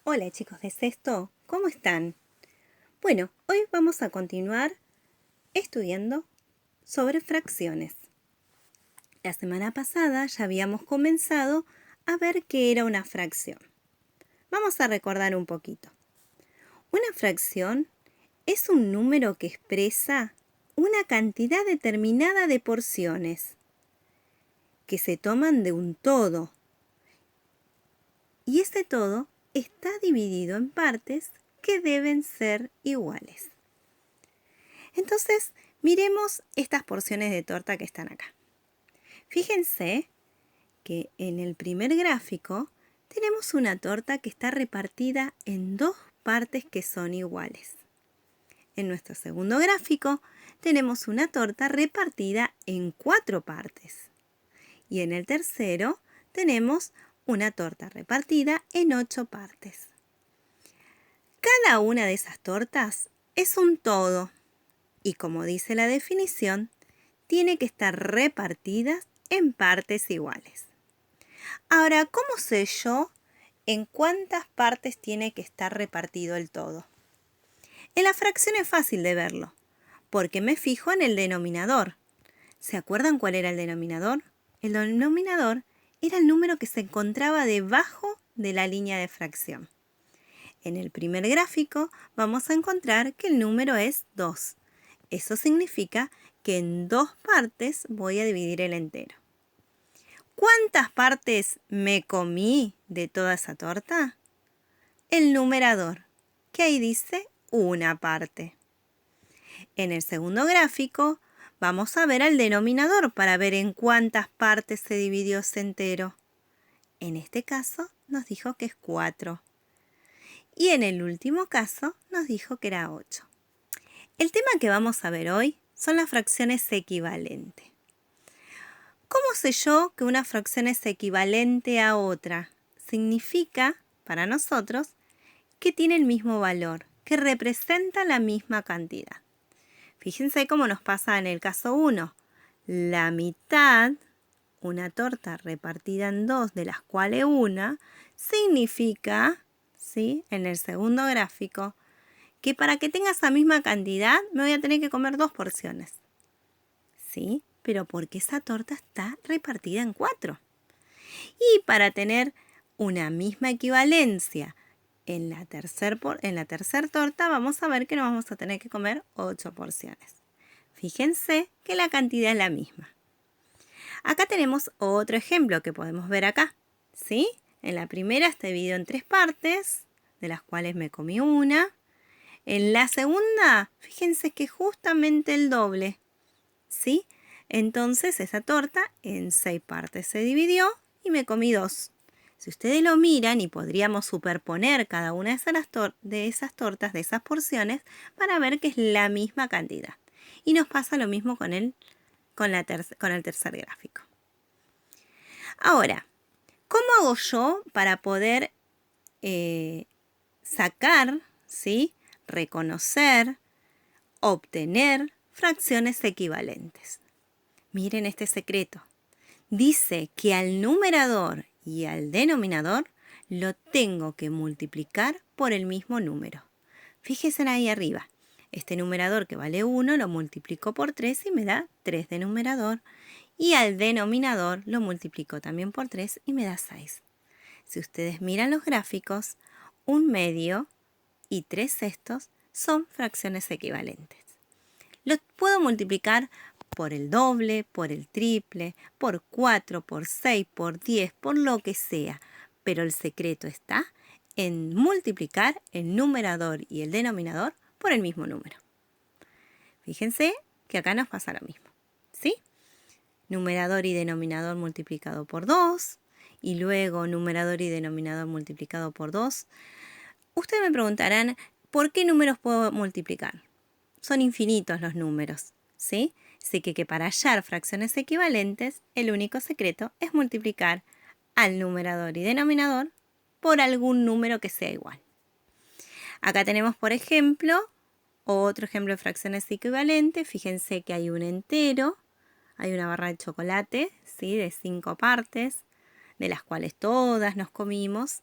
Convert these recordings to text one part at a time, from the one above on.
Hola chicos de sexto, ¿cómo están? Bueno, hoy vamos a continuar estudiando sobre fracciones. La semana pasada ya habíamos comenzado a ver qué era una fracción. Vamos a recordar un poquito. Una fracción es un número que expresa una cantidad determinada de porciones que se toman de un todo. Y ese todo está dividido en partes que deben ser iguales. Entonces, miremos estas porciones de torta que están acá. Fíjense que en el primer gráfico tenemos una torta que está repartida en dos partes que son iguales. En nuestro segundo gráfico tenemos una torta repartida en 4 partes. Y en el tercero tenemos una torta repartida en 8 partes. Cada una de esas tortas es un todo. Y como dice la definición, tiene que estar repartidas en partes iguales. Ahora, ¿cómo sé yo en cuántas partes tiene que estar repartido el todo? En la fracción es fácil de verlo, porque me fijo en el denominador. ¿Se acuerdan cuál era el denominador? El denominador era el número que se encontraba debajo de la línea de fracción. En el primer gráfico vamos a encontrar que el número es 2. Eso significa que en 2 partes voy a dividir el entero. ¿Cuántas partes me comí de toda esa torta? El numerador, que ahí dice una parte. En el segundo gráfico vamos a ver al denominador para ver en cuántas partes se dividió ese entero. En este caso nos dijo que es 4. Y en el último caso nos dijo que era 8. El tema que vamos a ver hoy son las fracciones equivalentes. ¿Cómo sé yo que una fracción es equivalente a otra? Significa, para nosotros, que tiene el mismo valor, que representa la misma cantidad. Fíjense cómo nos pasa en el caso 1. La mitad, una torta repartida en 2, de las cuales una, significa, ¿sí?, en el segundo gráfico, que para que tenga esa misma cantidad me voy a tener que comer 2 porciones. ¿Sí? Pero porque esa torta está repartida en 4. Y para tener una misma equivalencia en la tercera torta, vamos a ver que nos vamos a tener que comer 8 porciones. Fíjense que la cantidad es la misma. Acá tenemos otro ejemplo que podemos ver acá. ¿Sí? En la primera está dividido en 3 partes, de las cuales me comí una. En la segunda, fíjense que justamente el doble. ¿Sí? Entonces esa torta en 6 partes se dividió y me comí 2. Si ustedes lo miran, y podríamos superponer cada una de esas tortas, de esas porciones, para ver que es la misma cantidad. Y nos pasa lo mismo con el tercer gráfico. Ahora, ¿cómo hago yo para poder sacar, ¿sí?, reconocer, obtener fracciones equivalentes? Miren este secreto. Dice que al numerador y al denominador lo tengo que multiplicar por el mismo número. Fíjense ahí arriba. Este numerador que vale 1 lo multiplico por 3 y me da 3 de numerador. Y al denominador lo multiplico también por 3 y me da 6. Si ustedes miran los gráficos, 1/2 y 3/6 son fracciones equivalentes. Los puedo multiplicar por el doble, por el triple, por 4, por 6, por 10, por lo que sea. Pero el secreto está en multiplicar el numerador y el denominador por el mismo número. Fíjense que acá nos pasa lo mismo, ¿sí? Numerador y denominador multiplicado por 2, y luego numerador y denominador multiplicado por 2. Ustedes me preguntarán, ¿por qué números puedo multiplicar? Son infinitos los números, ¿sí? Así que para hallar fracciones equivalentes, el único secreto es multiplicar al numerador y denominador por algún número que sea igual. Acá tenemos, por ejemplo, otro ejemplo de fracciones equivalentes. Fíjense que hay un entero, hay una barra de chocolate, ¿sí?, de 5 partes, de las cuales todas nos comimos.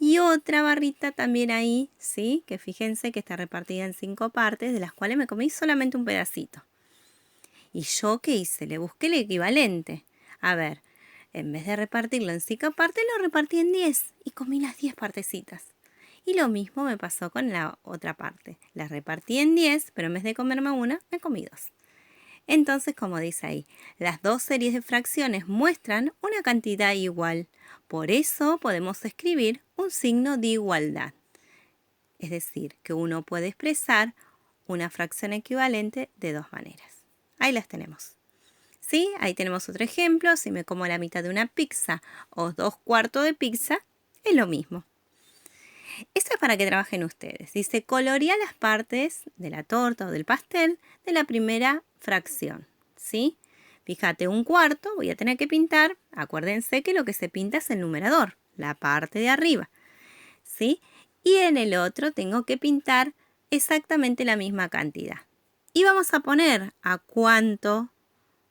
y otra barrita también ahí, ¿sí? Que fíjense que está repartida en 5 partes, de las cuales me comí solamente un pedacito. ¿Y yo qué hice? Le busqué el equivalente. A ver, en vez de repartirlo en 5 partes, lo repartí en 10 y comí las 10 partecitas. Y lo mismo me pasó con la otra parte. La repartí en 10, pero en vez de comerme una, me comí 2. Entonces, como dice ahí, las dos series de fracciones muestran una cantidad igual. Por eso podemos escribir un signo de igualdad. Es decir, que uno puede expresar una fracción equivalente de dos maneras. Ahí las tenemos. ¿Sí? Ahí tenemos otro ejemplo. Si me como la mitad de una pizza o 2/4 de pizza, es lo mismo. Esto es para que trabajen ustedes. Dice, colorea las partes de la torta o del pastel de la primera fracción. ¿Sí? Fíjate, 1/4 voy a tener que pintar. Acuérdense que lo que se pinta es el numerador, la parte de arriba. ¿Sí? Y en el otro tengo que pintar exactamente la misma cantidad. Y vamos a poner a cuánto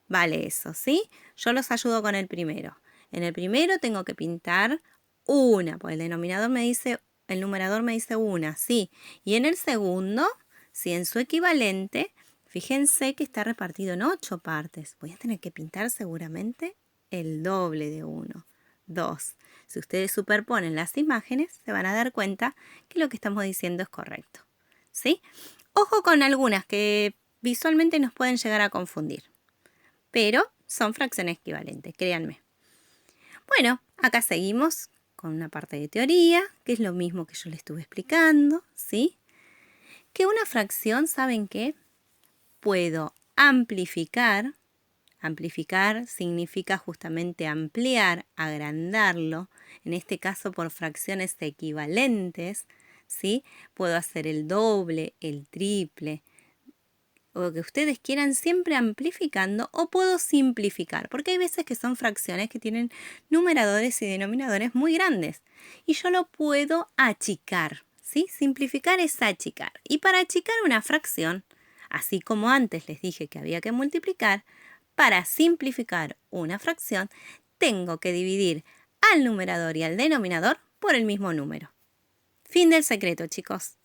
vale eso, ¿sí? Yo los ayudo con el primero. En el primero tengo que pintar una, porque el numerador me dice una, sí. Y en el segundo, si en su equivalente, fíjense que está repartido en 8 partes. Voy a tener que pintar seguramente el doble de 1, 2. Si ustedes superponen las imágenes, se van a dar cuenta que lo que estamos diciendo es correcto, ¿sí? Ojo con algunas que visualmente nos pueden llegar a confundir, pero son fracciones equivalentes, créanme. Bueno, acá seguimos con una parte de teoría, que es lo mismo que yo les estuve explicando, ¿sí? Que una fracción, ¿saben qué? Puedo amplificar. Amplificar significa justamente ampliar, agrandarlo, en este caso por fracciones equivalentes, ¿sí? Puedo hacer el doble, el triple, o lo que ustedes quieran, siempre amplificando, o puedo simplificar, porque hay veces que son fracciones que tienen numeradores y denominadores muy grandes, y yo lo puedo achicar, ¿sí? Simplificar es achicar, y para achicar una fracción, así como antes les dije que había que multiplicar, para simplificar una fracción, tengo que dividir al numerador y al denominador por el mismo número. Fin del secreto, chicos.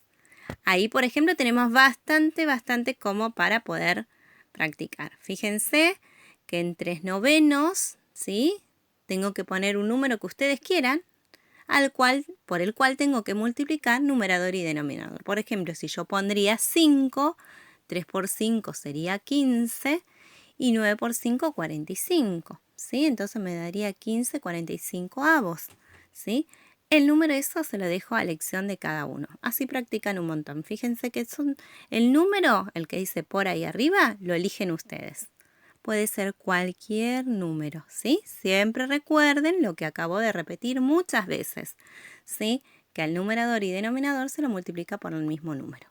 Ahí, por ejemplo, tenemos bastante como para poder practicar. Fíjense que en 3/9, ¿sí? Tengo que poner un número que ustedes quieran, por el cual tengo que multiplicar numerador y denominador. Por ejemplo, si yo pondría 5, 3 por 5 sería 15 y 9 por 5, 45. ¿Sí? Entonces me daría 15 45avos. ¿Sí? El número eso se lo dejo a elección de cada uno. Así practican un montón. Fíjense que el número, el que dice por ahí arriba, lo eligen ustedes. Puede ser cualquier número, ¿sí? Siempre recuerden lo que acabo de repetir muchas veces, ¿sí? Que al numerador y denominador se lo multiplica por el mismo número.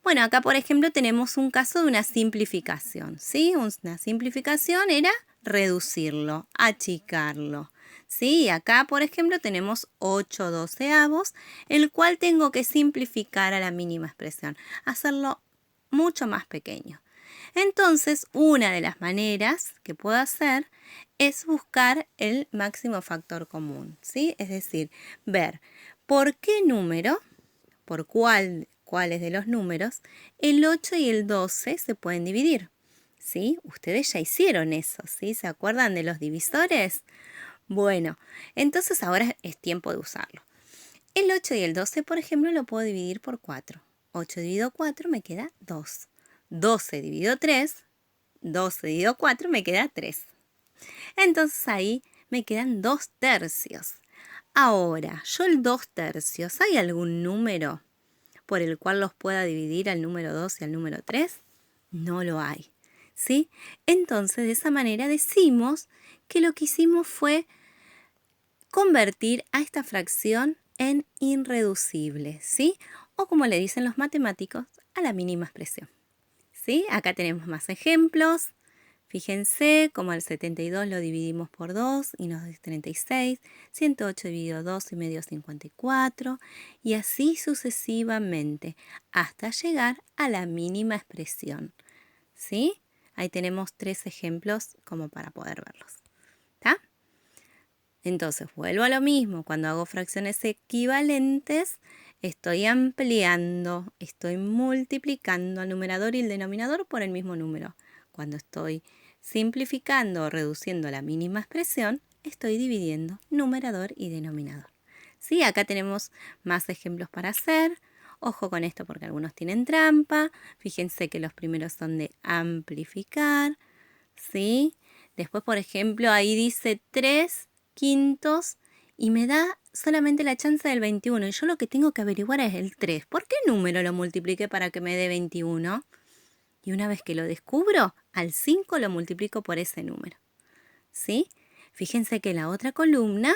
Bueno, acá por ejemplo tenemos un caso de una simplificación, ¿sí? Una simplificación era reducirlo, achicarlo, ¿sí? Acá por ejemplo tenemos 8/12, el cual tengo que simplificar a la mínima expresión, hacerlo mucho más pequeño. Entonces, una de las maneras que puedo hacer es buscar el máximo factor común, ¿sí? Es decir, ver por qué número, por cuáles de los números, el 8 y el 12 se pueden dividir, ¿sí? Ustedes ya hicieron eso, ¿sí? ¿Se acuerdan de los divisores? Bueno, entonces ahora es tiempo de usarlo. El 8 y el 12, por ejemplo, lo puedo dividir por 4. 8 dividido 4 me queda 2. 12 dividido 3, 12 dividido 4 me queda 3. Entonces ahí me quedan 2/3. Ahora, yo el 2/3, ¿hay algún número por el cual los pueda dividir al número 2 y al número 3? No lo hay, ¿sí? Entonces, de esa manera decimos que lo que hicimos fue convertir a esta fracción en irreducible, ¿sí? O como le dicen los matemáticos, a la mínima expresión, ¿sí? Acá tenemos más ejemplos. Fíjense como al 72 lo dividimos por 2 y nos da 36, 108 dividido 2 y medio 54, y así sucesivamente hasta llegar a la mínima expresión, ¿sí? Ahí tenemos 3 ejemplos como para poder verlos, ¿está? Entonces, vuelvo a lo mismo. Cuando hago fracciones equivalentes, estoy ampliando, estoy multiplicando el numerador y el denominador por el mismo número. Cuando estoy simplificando o reduciendo la mínima expresión, estoy dividiendo numerador y denominador. ¿Sí? Acá tenemos más ejemplos para hacer. Ojo con esto porque algunos tienen trampa. Fíjense que los primeros son de amplificar. ¿Sí? Después, por ejemplo, ahí dice 3/5 y me da solamente la chance del 21. Y yo lo que tengo que averiguar es el 3. ¿Por qué número lo multipliqué para que me dé 21? Y una vez que lo descubro, al 5 lo multiplico por ese número. ¿Sí? Fíjense que en la otra columna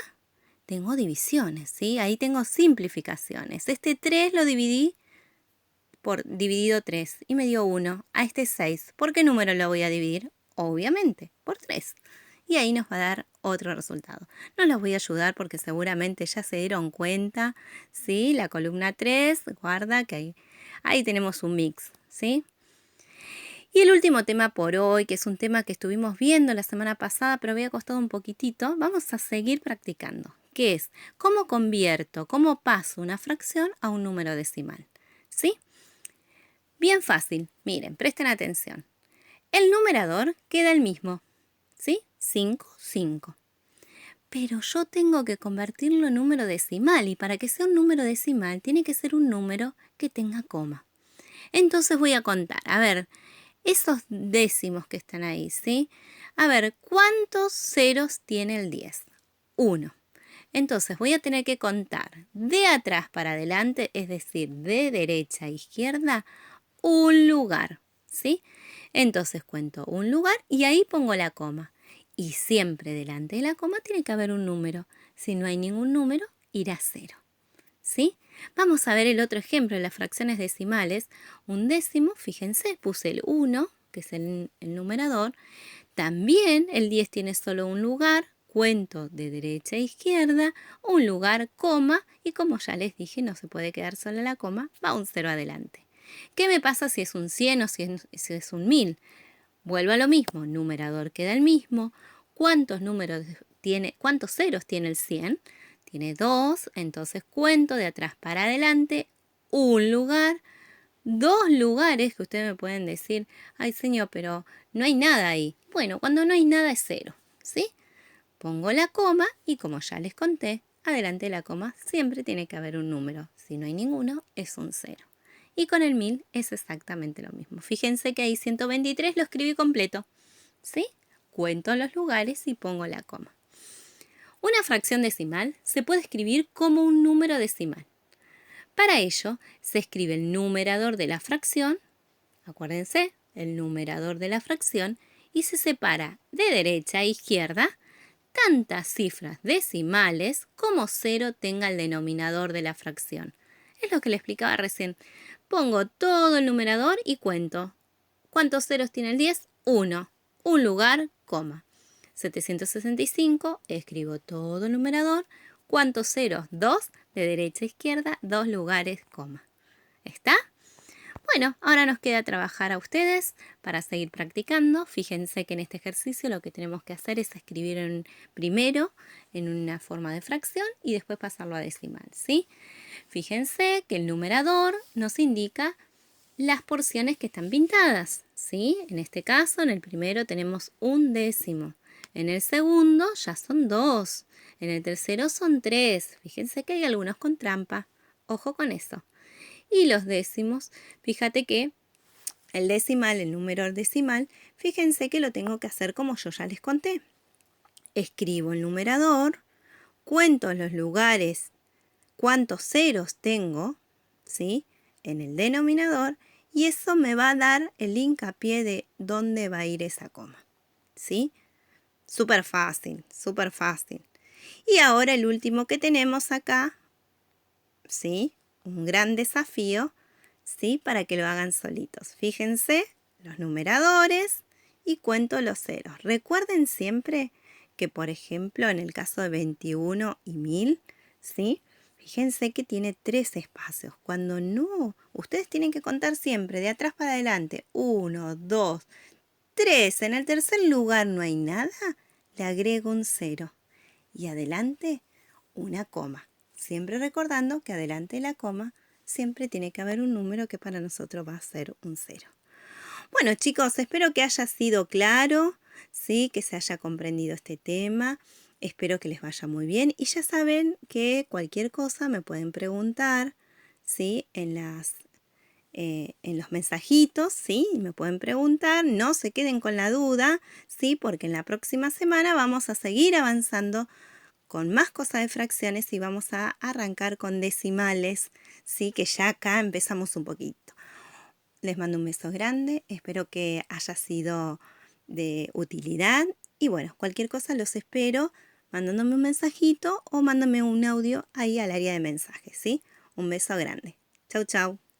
tengo divisiones, ¿sí? Ahí tengo simplificaciones. Este 3 lo dividí por dividido 3 y me dio 1. A este 6, ¿por qué número lo voy a dividir? Obviamente, por 3. Y ahí nos va a dar otro resultado. No los voy a ayudar porque seguramente ya se dieron cuenta, ¿sí? La columna 3, guarda que ahí tenemos un mix, ¿sí? Y el último tema por hoy, que es un tema que estuvimos viendo la semana pasada, pero había costado un poquitito, vamos a seguir practicando, que es cómo convierto, cómo paso una fracción a un número decimal, ¿sí? Bien fácil, miren, presten atención. El numerador queda el mismo, ¿sí? 5, 5. Pero yo tengo que convertirlo en número decimal y para que sea un número decimal tiene que ser un número que tenga coma. Entonces voy a contar, a ver, esos décimos que están ahí, ¿sí? A ver, ¿cuántos ceros tiene el 10? 1. Entonces voy a tener que contar de atrás para adelante, es decir, de derecha a izquierda, un lugar, ¿sí? Entonces cuento un lugar y ahí pongo la coma. Y siempre delante de la coma tiene que haber un número. Si no hay ningún número, irá a 0. ¿Sí? Vamos a ver el otro ejemplo de las fracciones decimales. Un décimo, fíjense, puse el 1, que es el numerador. También el 10 tiene solo un lugar. Cuento de derecha a izquierda, un lugar, coma, y como ya les dije, no se puede quedar sola la coma, va un 0 adelante. ¿Qué me pasa si es un 100 o si es un 1000? Vuelvo a lo mismo, numerador queda el mismo. ¿Cuántos ceros tiene el 100? Tiene 2, entonces cuento de atrás para adelante, un lugar, 2 lugares que ustedes me pueden decir, ay señor, pero no hay nada ahí. Bueno, cuando no hay nada es 0, ¿sí? Pongo la coma y como ya les conté, adelante de la coma siempre tiene que haber un número. Si no hay ninguno, es un 0. Y con el 1000 es exactamente lo mismo. Fíjense que ahí 123 lo escribí completo, ¿sí? Cuento los lugares y pongo la coma. Una fracción decimal se puede escribir como un número decimal. Para ello, se escribe el numerador de la fracción, acuérdense, el numerador de la fracción, y se separa de derecha a izquierda tantas cifras decimales como 0 tenga el denominador de la fracción. Es lo que le explicaba recién. Pongo todo el numerador y cuento. ¿Cuántos ceros tiene el 10? 1. Un lugar, coma. 765, escribo todo el numerador. ¿Cuántos ceros? 2. De derecha a izquierda, 2 lugares, coma. ¿Está? Bueno, ahora nos queda trabajar a ustedes para seguir practicando. Fíjense que en este ejercicio lo que tenemos que hacer es escribir primero en una forma de fracción y después pasarlo a decimal, ¿sí? Fíjense que el numerador nos indica las porciones que están pintadas, ¿sí? En este caso, en el primero tenemos un décimo. En el segundo ya son 2. En el tercero son 3. Fíjense que hay algunos con trampa. Ojo con eso. Y los décimos, fíjate que el decimal, el número decimal, fíjense que lo tengo que hacer como yo ya les conté. Escribo el numerador, cuento los lugares, cuántos ceros tengo, ¿sí? En el denominador, y eso me va a dar el hincapié de dónde va a ir esa coma, ¿sí? Súper fácil, súper fácil. Y ahora el último que tenemos acá, ¿sí? Un gran desafío, ¿sí? Para que lo hagan solitos. Fíjense los numeradores y cuento los ceros. Recuerden siempre que, por ejemplo, en el caso de 21 y 1000, ¿sí? Fíjense que tiene 3 espacios. Cuando no, ustedes tienen que contar siempre de atrás para adelante. 1, 2, 3. En el tercer lugar no hay nada, le agrego un 0. y adelante una coma. Siempre recordando que adelante de la coma siempre tiene que haber un número que para nosotros va a ser un 0. Bueno, chicos, espero que haya sido claro, ¿sí? Que se haya comprendido este tema. Espero que les vaya muy bien. Y ya saben que cualquier cosa me pueden preguntar, ¿sí? En los mensajitos, ¿sí? Me pueden preguntar. No se queden con la duda, ¿sí? Porque en la próxima semana vamos a seguir avanzando con más cosas de fracciones y vamos a arrancar con decimales, ¿sí? Que ya acá empezamos un poquito. Les mando un beso grande, espero que haya sido de utilidad y bueno, cualquier cosa los espero mandándome un mensajito o mándame un audio ahí al área de mensajes, ¿sí? Un beso grande. Chau, chau.